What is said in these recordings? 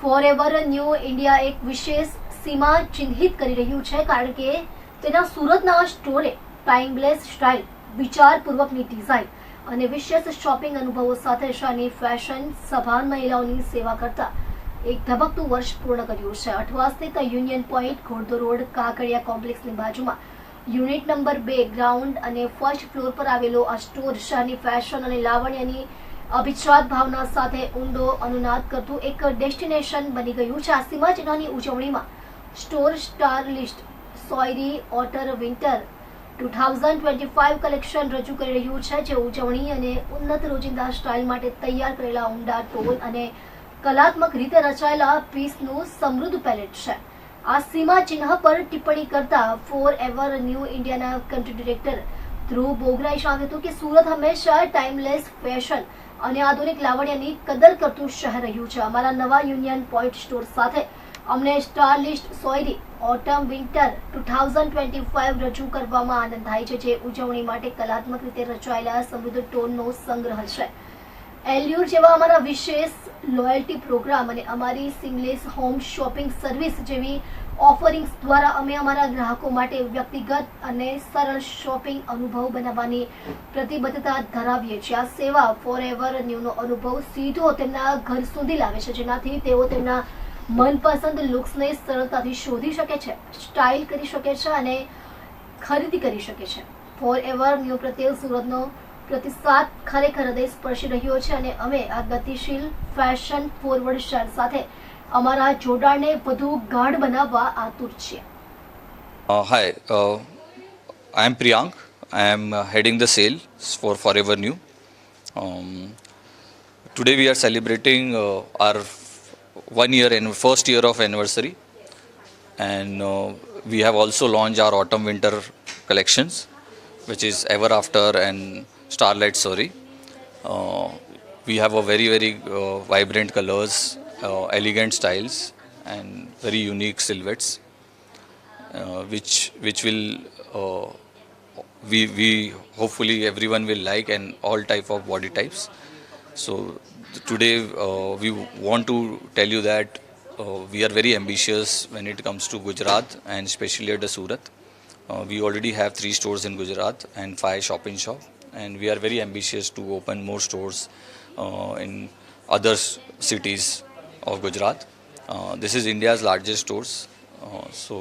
Forever new India એક વિશેષ સીમા ચિહ્નિત કરી રહ્યું છે, કારણ કે તેના સુરતના સ્ટોરે ટાઈમલેસ સ્ટાઇલ, વિચારપૂર્વકની ડિઝાઇન અને વિશેષ શોપિંગ અનુભવો સાથે શાની ફેશન સભાન મહિલાઓની સેવા કરતા એક ધબકતું વર્ષ પૂર્ણ કર્યું છે. અઠવા સ્થિત યુનિયન પોઈન્ટ, ઘોડદો રોડ, કાકડિયા કોમ્પ્લેક્સની બાજુમાં યુનિટ નંબર 2 ગ્રાઉન્ડ અને ફર્સ્ટ ફ્લોર પર આવેલો આ સ્ટોર શાની ફેશન અને લાવણ્યની અભિજાત ભાવના સાથે ઊંડો અનુનાદ કરતું એક ડેસ્ટિનેશન બની ગયું છે. આ સીમા ચિહ્નની ઉજવણીમાં સ્ટોર સ્ટાર લિસ્ટ સોયરી ઓટર વિન્ટર 2025 કલેક્શન રજૂ કરી રહ્યું છે, જે ઉજવણી અને ઉન્નત રોજિંદા સ્ટાઇલ માટે તૈયાર કરેલા ઊંડા ટોન અને કલાત્મક રીતે રચાયેલા પીસનું સમૃદ્ધ પેલેટ છે. આ સીમા ચિહ્ન પર ટિપ્પણી કરતા ફોરએવર ન્યૂ ઇન્ડિયાના કન્ટ્રી ડિરેક્ટર ધ્રુવ બોગરાએ જણાવ્યું હતું કે સુરત હંમેશા ટાઈમલેસ ફેશન અને આધુનિક લાવણ્યની કદર કરતું શહેર રહ્યું છે. અમારા નવા યુનિયન પોઈન્ટ સ્ટોર સાથે અમને સ્ટાર લિસ્ટ સોયરી ઓટમ વિન્ટર 2025 રજૂ કરવામાં આનંદ થાય છે, જે ઉજવણી માટે કલાત્મક રીતે રચાયેલા સમૃદ્ધ ટોનનો સંગ્રહ છે. એલ્યુર જેવા અમારા વિશેષ લોયલ્ટી પ્રોગ્રામ અને અમારી સિમલેસ હોમ શોપિંગ સર્વિસ જેવી ઓફરિંગ્સ દ્વારા અમે અમારા ગ્રાહકો માટે વ્યક્તિગત અને સરળ શોપિંગ અનુભવ બનાવવાની પ્રતિબદ્ધતા ધરાવીએ છીએ. આ સેવા ફોરએવર ન્યૂનો અનુભવ સીધો તેમના ઘર સુધી લાવે છે, જેનાથી તેઓ તેમના મનપસંદ લુક્સને સરળતાથી શોધી શકે છે, સ્ટાઇલ કરી શકે છે અને ખરીદી કરી શકે છે. ફોરએવર ન્યૂ પ્રત્યે સુરતનો પ્રતિસાદ ખરેખર હૃદય સ્પર્શી રહ્યો છે અને અમે આ ગતિશીલ ફેશન ફોરવર્ડ શહેર સાથે અમારા જોડાણને વધુ ગાઢ બનાવવા આતુર છીએ. Hi, I am Priyank. I am heading the sales for Forever New. Today we are celebrating our 1 year and first year of anniversary, and we have also launched our autumn winter collections, which is Ever After and Starlight Story. We have a very vibrant colors, elegant styles and very unique silhouettes, which will we hopefully everyone will like, and all type of body types. So today we want to tell you that we are very ambitious when it comes to Gujarat, and especially at the Surat. We already have 3 stores in Gujarat and 5 shop-in-shop, and we are very ambitious to open more stores in other cities of Gujarat. This is India's largest stores, so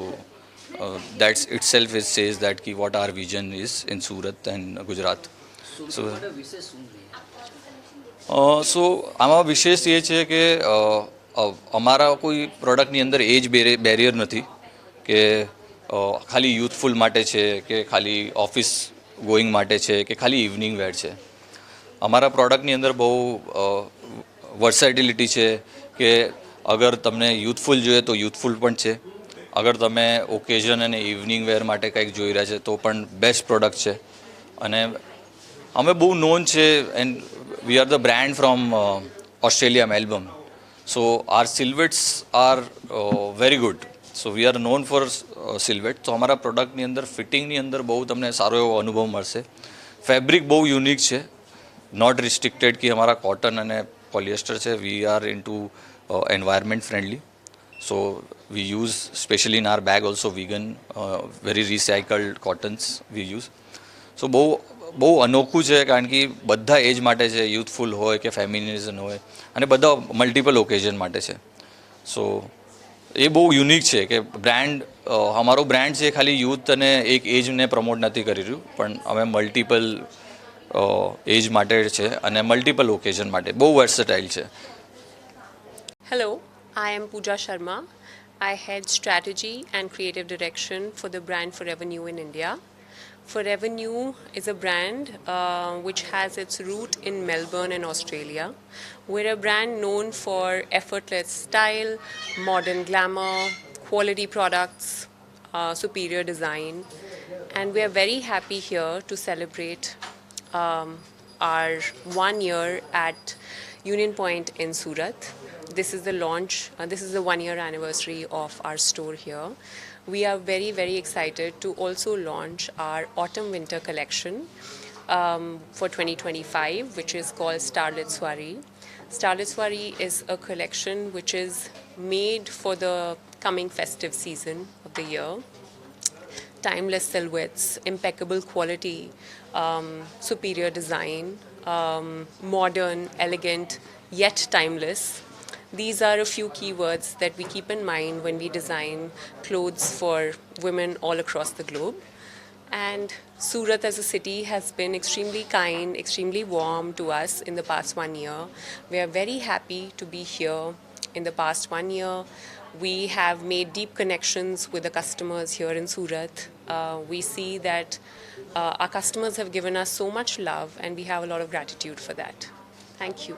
that itself says that ki what our vision is in Surat and Gujarat. So આમાં વિશેષ એ છે કે અમારા કોઈ પ્રોડક્ટની અંદર એજ barrier નથી, કે ખાલી યુથફુલ માટે છે, કે ખાલી ઓફિસ ગોઈંગ માટે છે, કે ખાલી ઇવનિંગ વેર છે. અમારા પ્રોડક્ટની અંદર બહુ વર્સેટિલિટી છે, કે અગર તમને યુથફુલ જોઈએ તો યુથફુલ પણ છે, અગર તમે ઓકેઝન અને ઇવનિંગ વેર માટે કંઈક જોઈ રહ્યા છે તો પણ બેસ્ટ પ્રોડક્ટ છે. અને અમે બહુ નોન છે, and we are the brand from Australia, Melbourne. So are silhouettes are very good. So we are known for silhouette. તો અમારા પ્રોડક્ટની અંદર ફિટિંગની અંદર બહુ તમને સારો એવો અનુભવ મળશે. ફેબ્રિક બહુ યુનિક છે, નોટ રિસ્ટ્રિક્ટેડ કે અમારા કોટન અને પોલિએસ્ટર છે. We are into environment friendly, so we use especially in our bag also vegan, very recycled cottons we use. So બહુ અનોખું છે, કારણ કે બધા એજ માટે છે, યુથફુલ હોય કે ફેમિનિઝમ હોય, અને બધા મલ્ટિપલ ઓકેઝન માટે છે. સો એ બહુ યુનિક છે કે બ્રાન્ડ, અમારો બ્રાન્ડ છે ખાલી યુથ અને એક એજને પ્રમોટ નથી કરી રહ્યું, પણ અમે મલ્ટિપલ એજ માટે છે અને મલ્ટિપલ ઓકેઝન માટે બહુ વર્સેટાઇલ છે. Hello, I am Pooja Sharma. I head strategy and creative direction for the brand Forever New in India. Forever New is a brand which has its root in Melbourne in Australia. We're a brand known for effortless style, modern glamour, quality products, superior design, and we are very happy here to celebrate our 1 year at Union Point in Surat. This is the launch, this is the 1 year anniversary of our store here. We are very excited to also launch our autumn winter collection for 2025, which is called Starlit Soiree. Starlit Soiree is a collection which is made for the coming festive season of the year. Timeless silhouettes, impeccable quality, superior design, modern, elegant, yet timeless. These are a few keywords that we keep in mind when we design clothes for women all across the globe. And Surat as a city has been extremely kind, extremely warm to us in the past 1 year. We are very happy to be here. In the past 1 year, we have made deep connections with the customers here in Surat. We see that our customers have given us so much love, and we have a lot of gratitude for that. Thank you.